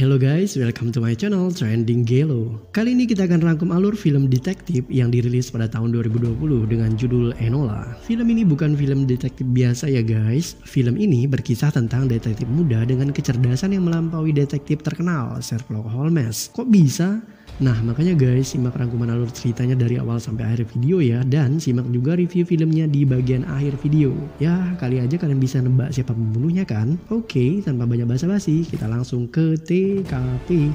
Hello guys, welcome to my channel Trending Gelo. Kali ini kita akan rangkum alur film detektif yang dirilis pada tahun 2020 dengan judul Enola. Film ini bukan film detektif biasa ya guys. Film ini berkisah tentang detektif muda dengan kecerdasan yang melampaui detektif terkenal Sherlock Holmes. Kok bisa? Nah makanya guys, simak rangkuman alur ceritanya dari awal sampai akhir video ya. Dan simak juga review filmnya di bagian akhir video. Ya kali aja kalian bisa nebak siapa pembunuhnya kan. Oke, tanpa banyak basa-basi kita langsung ke TKP.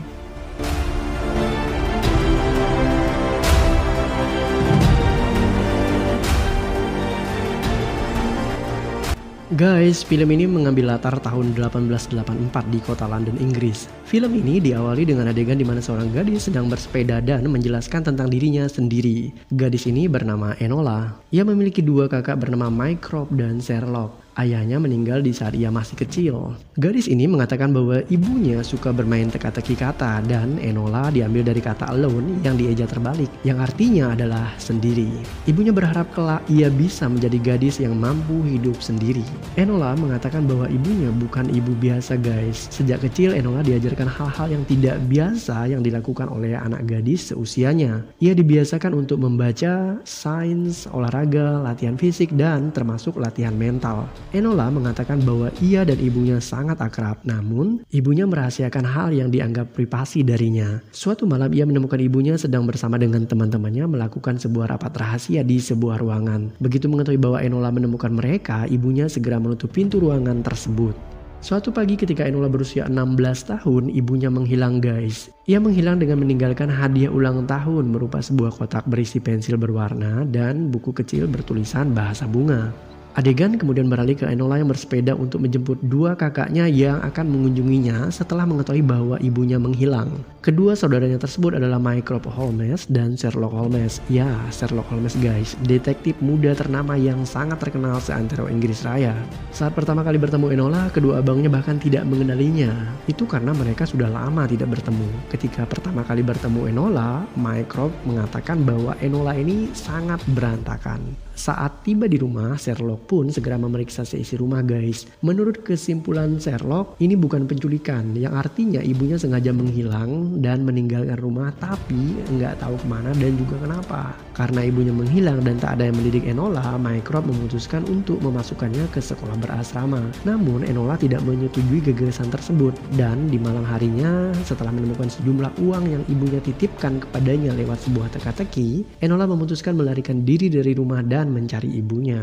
Guys, film ini mengambil latar tahun 1884 di kota London, Inggris. Film ini diawali dengan adegan di mana seorang gadis sedang bersepeda dan menjelaskan tentang dirinya sendiri. Gadis ini bernama Enola. Ia memiliki dua kakak bernama Mycroft dan Sherlock. Ayahnya meninggal di saat ia masih kecil. Gadis ini mengatakan bahwa ibunya suka bermain teka-teki kata dan Enola diambil dari kata alone yang dieja terbalik, yang artinya adalah sendiri. Ibunya berharap kelak ia bisa menjadi gadis yang mampu hidup sendiri. Enola mengatakan bahwa ibunya bukan ibu biasa guys. Sejak kecil Enola diajarkan hal-hal yang tidak biasa yang dilakukan oleh anak gadis seusianya. Ia dibiasakan untuk membaca, sains, olahraga, latihan fisik, dan termasuk latihan mental. Enola mengatakan bahwa ia dan ibunya sangat akrab, namun ibunya merahasiakan hal yang dianggap privasi darinya. Suatu malam ia menemukan ibunya sedang bersama dengan teman-temannya melakukan sebuah rapat rahasia di sebuah ruangan. Begitu mengetahui bahwa Enola menemukan mereka, ibunya segera menutup pintu ruangan tersebut. Suatu pagi ketika Enola berusia 16 tahun, ibunya menghilang guys. Ia menghilang dengan meninggalkan hadiah ulang tahun berupa sebuah kotak berisi pensil berwarna dan buku kecil bertulisan bahasa bunga. Adegan kemudian beralih ke Enola yang bersepeda untuk menjemput dua kakaknya yang akan mengunjunginya setelah mengetahui bahwa ibunya menghilang. Kedua saudaranya tersebut adalah Mycroft Holmes dan Sherlock Holmes. Ya, Sherlock Holmes guys, detektif muda ternama yang sangat terkenal seantero Inggris Raya. Saat pertama kali bertemu Enola, kedua abangnya bahkan tidak mengenalinya. Itu karena mereka sudah lama tidak bertemu. Ketika pertama kali bertemu Enola, Mycroft mengatakan bahwa Enola ini sangat berantakan. Saat tiba di rumah, Sherlock pun segera memeriksa seisi rumah guys. Menurut kesimpulan Sherlock, ini bukan penculikan, yang artinya ibunya sengaja menghilang dan meninggalkan rumah tapi nggak tahu kemana dan juga kenapa. Karena ibunya menghilang dan tak ada yang mendidik Enola, Mycroft memutuskan untuk memasukkannya ke sekolah berasrama. Namun Enola tidak menyetujui gagasan tersebut dan di malam harinya setelah menemukan sejumlah uang yang ibunya titipkan kepadanya lewat sebuah teka-teki, Enola memutuskan melarikan diri dari rumah dan mencari ibunya.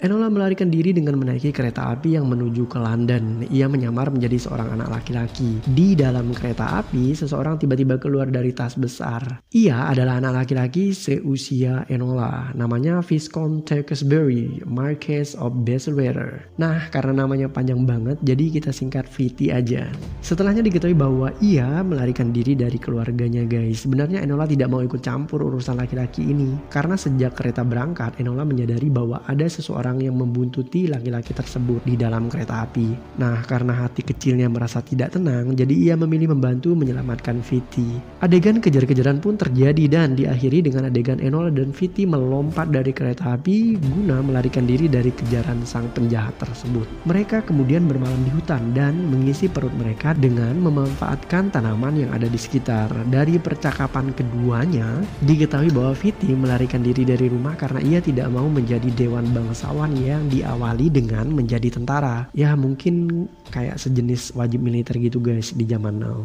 Enola melarikan diri dengan menaiki kereta api yang menuju ke London. Ia menyamar menjadi seorang anak laki-laki. Di dalam kereta api, seseorang tiba-tiba keluar dari tas besar. Ia adalah anak laki-laki seusia Enola. Namanya Viscount Tewkesbury, Marquess of Bayswater. Nah, karena namanya panjang banget, jadi kita singkat VT aja. Setelahnya diketahui bahwa ia melarikan diri dari keluarganya guys. Sebenarnya Enola tidak mau ikut campur urusan laki-laki ini. Karena sejak kereta berangkat, Enola menyadari bahwa ada seseorang yang membuntuti laki-laki tersebut di dalam kereta api. Nah, karena hati kecilnya merasa tidak tenang, jadi ia memilih membantu menyelamatkan Vitti. Adegan kejar-kejaran pun terjadi dan diakhiri dengan adegan Enola dan Vitti melompat dari kereta api guna melarikan diri dari kejaran sang penjahat tersebut. Mereka kemudian bermalam di hutan dan mengisi perut mereka dengan memanfaatkan tanaman yang ada di sekitar. Dari percakapan keduanya, diketahui bahwa Vitti melarikan diri dari rumah karena ia tidak mau menjadi dewan bangsawan yang diawali dengan menjadi tentara. Ya mungkin kayak sejenis wajib militer gitu guys di zaman now.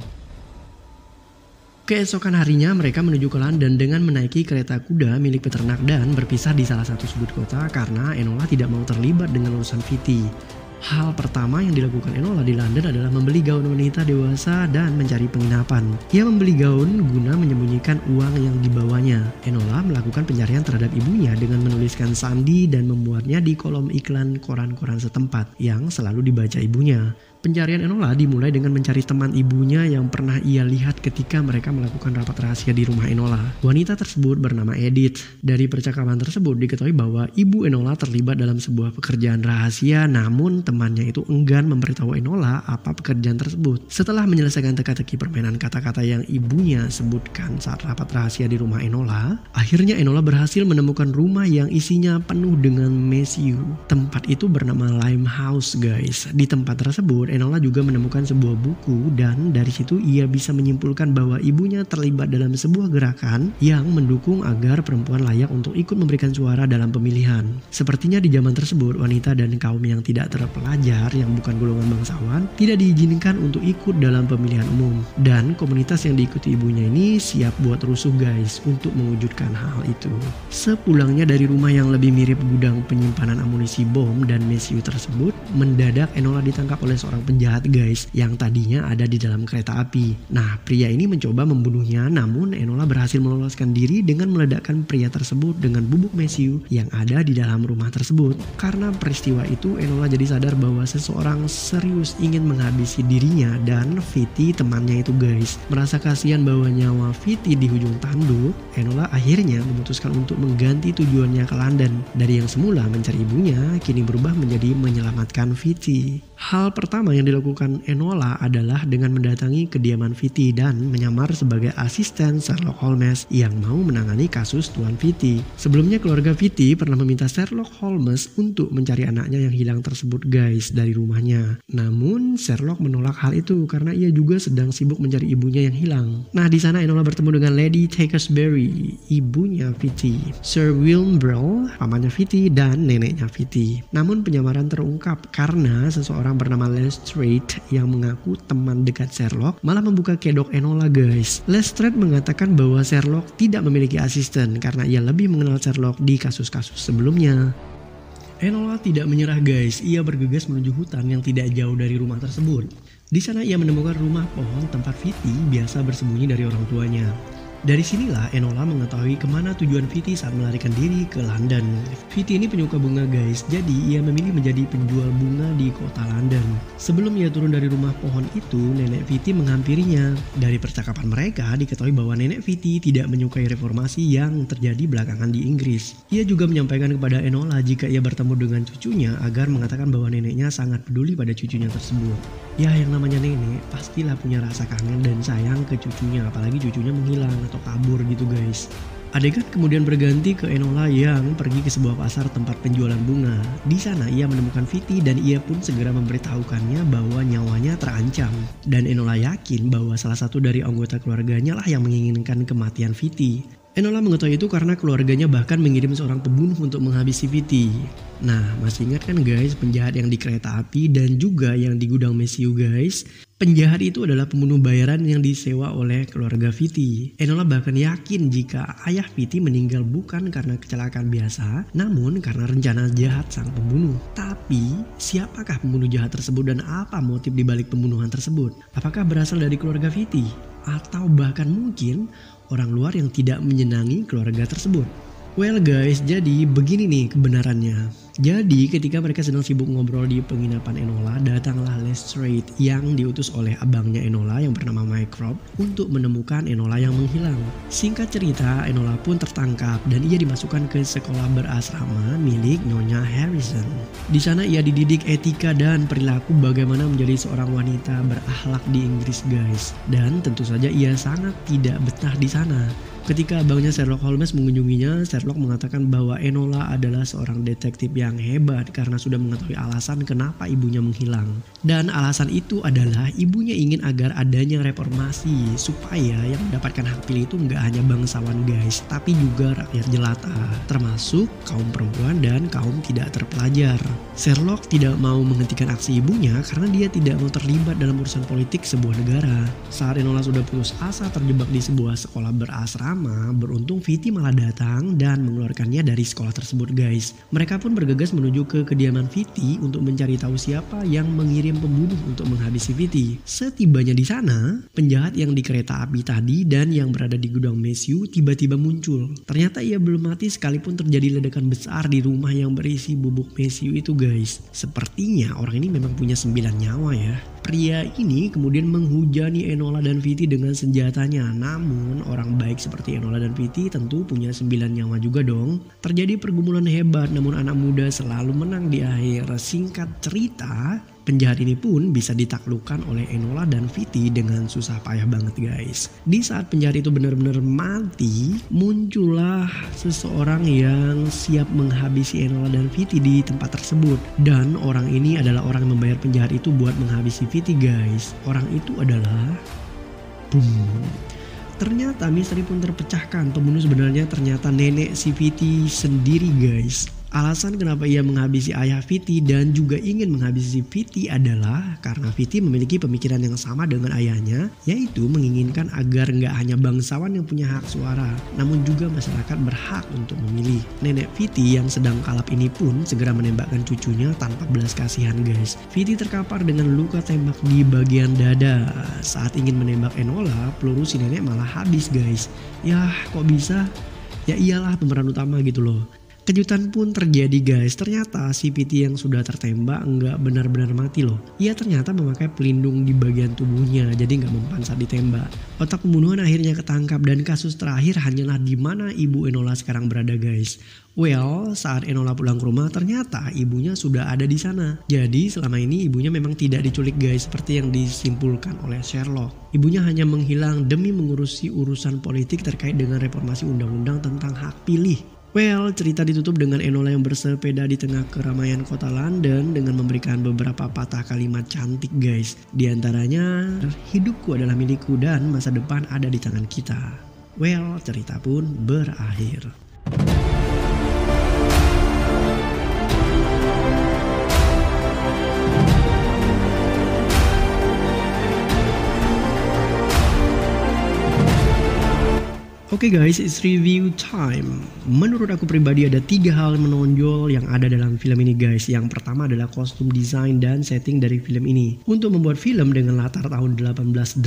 Keesokan harinya mereka menuju ke London dengan menaiki kereta kuda milik peternak dan berpisah di salah satu sudut kota karena Enola tidak mau terlibat dengan urusan Vitti. Hal pertama yang dilakukan Enola di London adalah membeli gaun wanita dewasa dan mencari penginapan. Ia membeli gaun guna menyembunyikan uang yang dibawanya. Enola melakukan pencarian terhadap ibunya dengan menuliskan sandi dan membuatnya di kolom iklan koran-koran setempat yang selalu dibaca ibunya. Pencarian Enola dimulai dengan mencari teman ibunya yang pernah ia lihat ketika mereka melakukan rapat rahasia di rumah Enola. Wanita tersebut bernama Edith. Dari percakapan tersebut diketahui bahwa ibu Enola terlibat dalam sebuah pekerjaan rahasia, namun temannya itu enggan memberitahu Enola apa pekerjaan tersebut. Setelah menyelesaikan teka-teki permainan kata-kata yang ibunya sebutkan saat rapat rahasia di rumah Enola, akhirnya Enola berhasil menemukan rumah yang isinya penuh dengan mesiu. Tempat itu bernama Limehouse guys. Di tempat tersebut tersebut, Enola juga menemukan sebuah buku dan dari situ ia bisa menyimpulkan bahwa ibunya terlibat dalam sebuah gerakan yang mendukung agar perempuan layak untuk ikut memberikan suara dalam pemilihan. Sepertinya di zaman tersebut, wanita dan kaum yang tidak terpelajar yang bukan golongan bangsawan tidak diizinkan untuk ikut dalam pemilihan umum. Dan komunitas yang diikuti ibunya ini siap buat rusuh guys untuk mewujudkan hal itu. Sepulangnya dari rumah yang lebih mirip gudang penyimpanan amunisi bom dan mesiu tersebut, mendadak Enola ditangkap oleh seorang penjahat guys yang tadinya ada di dalam kereta api. Nah, pria ini mencoba membunuhnya, namun Enola berhasil meloloskan diri dengan meledakkan pria tersebut dengan bubuk mesiu yang ada di dalam rumah tersebut. Karena peristiwa itu, Enola jadi sadar bahwa seseorang serius ingin menghabisi dirinya dan Vitti temannya itu guys. Merasa kasihan bahwa nyawa Vitti di ujung tanduk, Enola akhirnya memutuskan untuk mengganti tujuannya ke London. Dari yang semula mencari ibunya, kini berubah menjadi menyelamatkan Vitti. Hal pertama yang dilakukan Enola adalah dengan mendatangi kediaman Vitti dan menyamar sebagai asisten Sherlock Holmes yang mau menangani kasus Tuan Vitti. Sebelumnya keluarga Vitti pernah meminta Sherlock Holmes untuk mencari anaknya yang hilang tersebut guys dari rumahnya. Namun Sherlock menolak hal itu karena ia juga sedang sibuk mencari ibunya yang hilang. Nah, di sana Enola bertemu dengan Lady Thackersbury, ibunya Vitti, Sir Wilmbrell, pamannya Vitti, dan neneknya Vitti. Namun penyamaran terungkap karena seseorang bernama Lestrade yang mengaku teman dekat Sherlock malah membuka kedok Enola guys. Lestrade mengatakan bahwa Sherlock tidak memiliki asisten karena ia lebih mengenal Sherlock di kasus-kasus sebelumnya. Enola tidak menyerah guys, ia bergegas menuju hutan yang tidak jauh dari rumah tersebut. Di sana ia menemukan rumah pohon tempat Vitti biasa bersembunyi dari orang tuanya. Dari sinilah Enola mengetahui kemana tujuan Vitti saat melarikan diri ke London. Vitti ini penyuka bunga guys, jadi ia memilih menjadi penjual bunga di kota London. Sebelum ia turun dari rumah pohon itu, nenek Vitti menghampirinya. Dari percakapan mereka diketahui bahwa nenek Vitti tidak menyukai reformasi yang terjadi belakangan di Inggris. Ia juga menyampaikan kepada Enola jika ia bertemu dengan cucunya agar mengatakan bahwa neneknya sangat peduli pada cucunya tersebut. Ya, yang namanya nenek pastilah punya rasa kangen dan sayang ke cucunya, apalagi cucunya menghilang atau kabur gitu guys. Adegan kemudian berganti ke Enola yang pergi ke sebuah pasar tempat penjualan bunga. Di sana ia menemukan Vitti dan ia pun segera memberitahukannya bahwa nyawanya terancam. Dan Enola yakin bahwa salah satu dari anggota keluarganya lah yang menginginkan kematian Vitti. Enola mengetahui itu karena keluarganya bahkan mengirim seorang pembunuh untuk menghabisi Vitti. Nah, masih ingat kan guys penjahat yang di kereta api dan juga yang di gudang mesiu guys? Penjahat itu adalah pembunuh bayaran yang disewa oleh keluarga Vitti. Enola bahkan yakin jika ayah Vitti meninggal bukan karena kecelakaan biasa, namun karena rencana jahat sang pembunuh. Tapi, siapakah pembunuh jahat tersebut dan apa motif dibalik pembunuhan tersebut? Apakah berasal dari keluarga Vitti? Atau bahkan mungkin orang luar yang tidak menyenangi keluarga tersebut? Well guys, jadi begini nih kebenarannya. Jadi ketika mereka sedang sibuk ngobrol di penginapan Enola, datanglah Lestrade yang diutus oleh abangnya Enola yang bernama Mycroft untuk menemukan Enola yang menghilang. Singkat cerita, Enola pun tertangkap dan ia dimasukkan ke sekolah berasrama milik Nyonya Harrison. Di sana ia dididik etika dan perilaku bagaimana menjadi seorang wanita berakhlak di Inggris guys. Dan tentu saja ia sangat tidak betah di sana. Ketika abangnya Sherlock Holmes mengunjunginya, Sherlock mengatakan bahwa Enola adalah seorang detektif yang hebat karena sudah mengetahui alasan kenapa ibunya menghilang. Dan alasan itu adalah ibunya ingin agar adanya reformasi supaya yang mendapatkan hak pilih itu nggak hanya bangsawan guys, tapi juga rakyat jelata, termasuk kaum perempuan dan kaum tidak terpelajar. Sherlock tidak mau menghentikan aksi ibunya karena dia tidak mau terlibat dalam urusan politik sebuah negara. Saat Enola sudah putus asa terjebak di sebuah sekolah berasrama, beruntung Vitti malah datang dan mengeluarkannya dari sekolah tersebut guys. Mereka pun bergegas menuju ke kediaman Vitti untuk mencari tahu siapa yang mengirim pembunuh untuk menghabisi Vitti. Setibanya di sana, penjahat yang di kereta api tadi dan yang berada di gudang mesiu tiba-tiba muncul. Ternyata ia belum mati sekalipun terjadi ledakan besar di rumah yang berisi bubuk mesiu itu guys. Sepertinya orang ini memang punya 9 nyawa ya. Pria ini kemudian menghujani Enola dan Vitti dengan senjatanya. Namun orang baik seperti Enola dan Vitti tentu punya 9 nyawa juga dong. Terjadi pergumulan hebat namun anak muda selalu menang di akhir. Singkat cerita, Penjahat ini pun bisa ditaklukkan oleh Enola dan Vitti dengan susah payah banget guys. Di saat penjahat itu benar-benar mati, muncullah seseorang yang siap menghabisi Enola dan Vitti di tempat tersebut. Dan orang ini adalah orang yang membayar penjahat itu buat menghabisi Vitti guys. Orang itu adalah boom. Ternyata misteri pun terpecahkan. Pembunuh sebenarnya ternyata nenek si Vitti sendiri guys. Alasan kenapa ia menghabisi ayah Vitti dan juga ingin menghabisi Vitti adalah karena Vitti memiliki pemikiran yang sama dengan ayahnya, yaitu menginginkan agar nggak hanya bangsawan yang punya hak suara, namun juga masyarakat berhak untuk memilih. Nenek Vitti yang sedang kalap ini pun segera menembakkan cucunya tanpa belas kasihan guys. Vitti terkapar dengan luka tembak di bagian dada. Saat ingin menembak Enola, peluru si nenek malah habis guys. Yah, kok bisa? Ya iyalah pemeran utama gitu loh. Kejutan pun terjadi guys, ternyata si Vitti yang sudah tertembak nggak benar-benar mati loh. Ia ternyata memakai pelindung di bagian tubuhnya, jadi nggak mempan saat ditembak. Otak pembunuhan akhirnya ketangkap dan kasus terakhir hanyalah di mana ibu Enola sekarang berada guys. Well, saat Enola pulang ke rumah ternyata ibunya sudah ada di sana. Jadi selama ini ibunya memang tidak diculik guys seperti yang disimpulkan oleh Sherlock. Ibunya hanya menghilang demi mengurusi urusan politik terkait dengan reformasi undang-undang tentang hak pilih. Well, cerita ditutup dengan Enola yang bersepeda di tengah keramaian kota London dengan memberikan beberapa patah kalimat cantik guys. Di antaranya, hidupku adalah milikku dan masa depan ada di tangan kita. Well, cerita pun berakhir. Oke guys, it's review time. Menurut aku pribadi ada 3 hal menonjol yang ada dalam film ini guys. Yang pertama adalah kostum desain dan setting dari film ini. Untuk membuat film dengan latar tahun 1884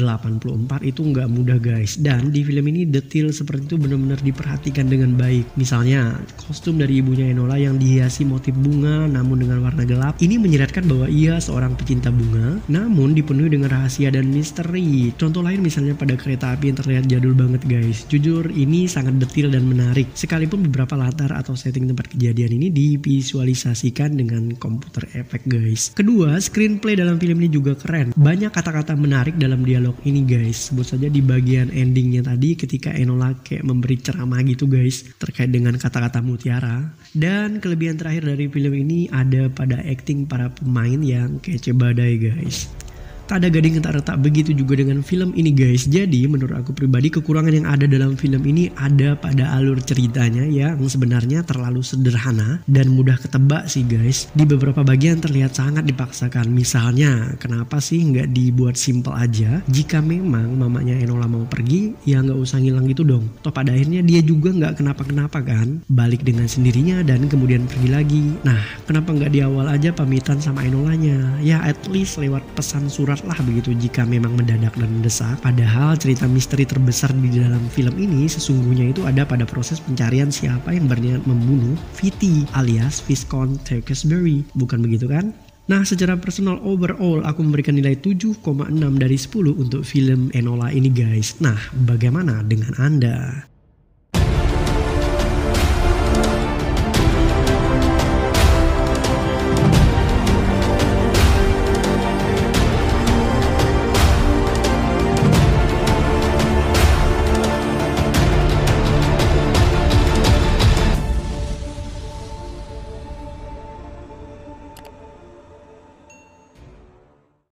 itu nggak mudah guys. Dan di film ini detail seperti itu benar-benar diperhatikan dengan baik. Misalnya kostum dari ibunya Enola yang dihiasi motif bunga namun dengan warna gelap. Ini menyiratkan bahwa ia seorang pecinta bunga namun dipenuhi dengan rahasia dan misteri. Contoh lain misalnya pada kereta api yang terlihat jadul banget guys. Jujur ini sangat detail dan menarik. Sekalipun beberapa latar atau setting tempat kejadian ini divisualisasikan dengan komputer efek guys. Kedua, screenplay dalam film ini juga keren. Banyak kata-kata menarik dalam dialog ini guys. Sebut saja di bagian endingnya tadi ketika Enola kayak memberi ceramah gitu guys terkait dengan kata-kata mutiara. Dan kelebihan terakhir dari film ini ada pada acting para pemain yang kece badai guys. Tak ada gading yang tak retak, begitu juga dengan film ini guys. Jadi menurut aku pribadi kekurangan yang ada dalam film ini ada pada alur ceritanya yang sebenarnya terlalu sederhana dan mudah ketebak sih guys. Di beberapa bagian terlihat sangat dipaksakan. Misalnya kenapa sih nggak dibuat simple aja? Jika memang mamanya Enola mau pergi ya nggak usah ngilang gitu dong. Toh pada akhirnya dia juga nggak kenapa-kenapa kan, balik dengan sendirinya dan kemudian pergi lagi. Nah kenapa nggak di awal aja pamitan sama Enolanya? Ya at least lewat pesan surat lah begitu jika memang mendadak dan mendesak. Padahal cerita misteri terbesar di dalam film ini sesungguhnya itu ada pada proses pencarian siapa yang berniat membunuh Vitti alias Viscount Tewkesbury. Bukan begitu kan? Nah secara personal overall aku memberikan nilai 7,6 dari 10 untuk film Enola ini guys. Nah bagaimana dengan Anda?